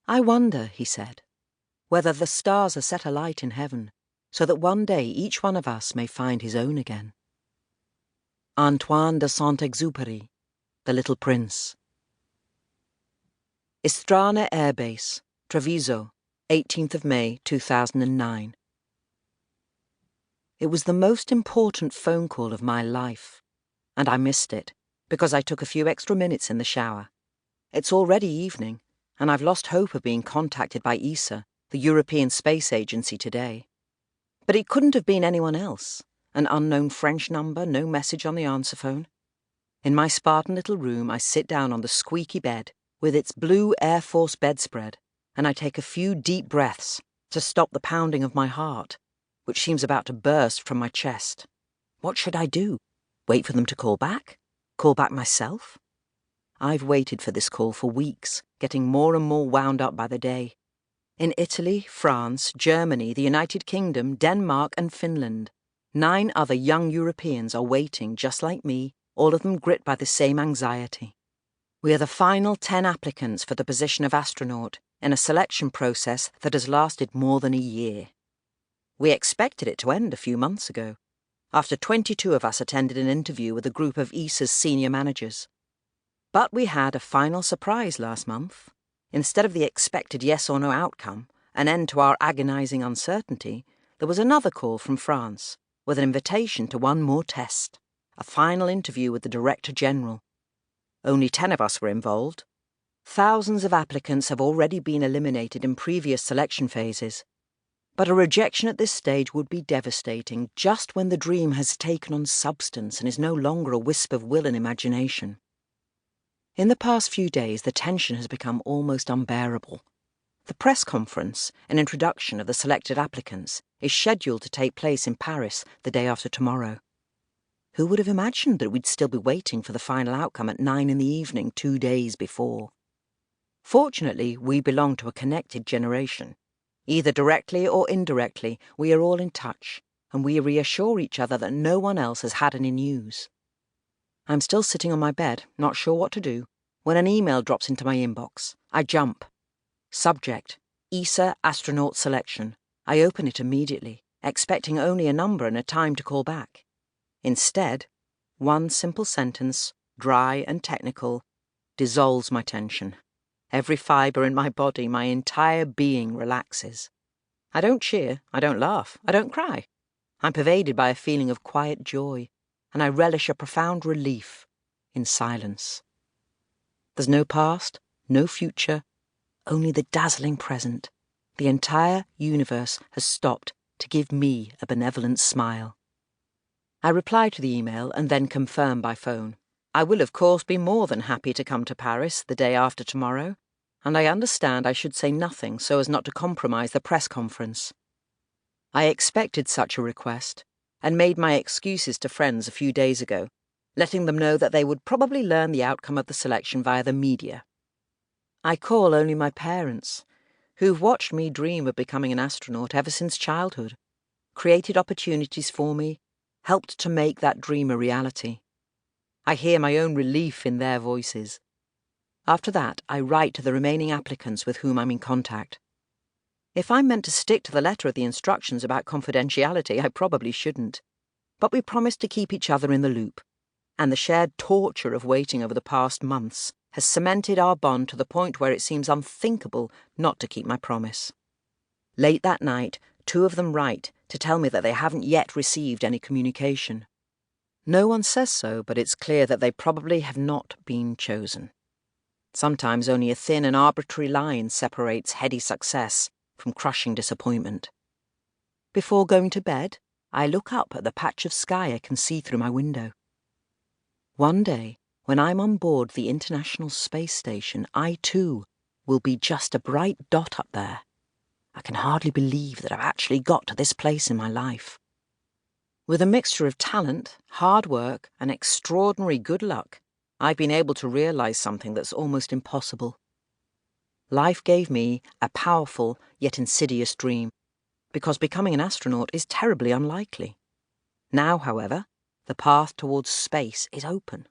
I wonder, he said, whether the stars are set alight in heaven so that one day each one of us may find his own again. Antoine de Saint-Exupéry, The Little Prince. Istrana Air Base, Treviso, 18th of May, 2009. It was the most important phone call of my life, and I missed it because I took a few extra minutes in the shower. It's already evening, and I've lost hope of being contacted by ESA, the European Space Agency, today. But it couldn't have been anyone else. An unknown French number, no message on the answer phone. In my Spartan little room, I sit down on the squeaky bed with its blue Air Force bedspread, and I take a few deep breaths to stop the pounding of my heart, which seems about to burst from my chest. What should I do? Wait for them to call back? Call back myself? I've waited for this call for weeks, getting more and more wound up by the day. In Italy, France, Germany, the United Kingdom, Denmark and Finland, 9 other young Europeans are waiting just like me, all of them gripped by the same anxiety. We are the final 10 applicants for the position of astronaut in a selection process that has lasted more than a year. We expected it to end a few months ago, after 22 of us attended an interview with a group of ESA's senior managers. But we had a final surprise last month. Instead of the expected yes or no outcome, an end to our agonizing uncertainty, there was another call from France, with an invitation to one more test, a final interview with the Director General. Only 10 of us were involved. Thousands of applicants have already been eliminated in previous selection phases. But a rejection at this stage would be devastating, just when the dream has taken on substance and is no longer a wisp of will and imagination. In the past few days, the tension has become almost unbearable. The press conference, an introduction of the selected applicants, is scheduled to take place in Paris the day after tomorrow. Who would have imagined that we'd still be waiting for the final outcome at 9 in the evening 2 days before? Fortunately, we belong to a connected generation. Either directly or indirectly, we are all in touch, and we reassure each other that no one else has had any news. I'm still sitting on my bed, not sure what to do, when an email drops into my inbox. I jump. Subject: ESA Astronaut Selection. I open it immediately, expecting only a number and a time to call back. Instead, one simple sentence, dry and technical, dissolves my tension. Every fibre in my body, my entire being relaxes. I don't cheer, I don't laugh, I don't cry. I'm pervaded by a feeling of quiet joy, and I relish a profound relief in silence. There's no past, no future, only the dazzling present. The entire universe has stopped to give me a benevolent smile. I reply to the email and then confirm by phone. I will, of course, be more than happy to come to Paris the day after tomorrow, and I understand I should say nothing so as not to compromise the press conference. I expected such a request, and made my excuses to friends a few days ago, letting them know that they would probably learn the outcome of the selection via the media. I call only my parents, who've watched me dream of becoming an astronaut ever since childhood, created opportunities for me, helped to make that dream a reality. I hear my own relief in their voices. After that, I write to the remaining applicants with whom I'm in contact. If I'm meant to stick to the letter of the instructions about confidentiality, I probably shouldn't. But we promised to keep each other in the loop, and the shared torture of waiting over the past months has cemented our bond to the point where it seems unthinkable not to keep my promise. Late that night, 2 of them write to tell me that they haven't yet received any communication. No one says so, but it's clear that they probably have not been chosen. Sometimes only a thin and arbitrary line separates heady success from crushing disappointment. Before going to bed, I look up at the patch of sky I can see through my window. One day, when I'm on board the International Space Station, I too will be just a bright dot up there. I can hardly believe that I've actually got to this place in my life. With a mixture of talent, hard work, and extraordinary good luck, I've been able to realize something that's almost impossible. Life gave me a powerful yet insidious dream, because becoming an astronaut is terribly unlikely. Now, however, the path towards space is open.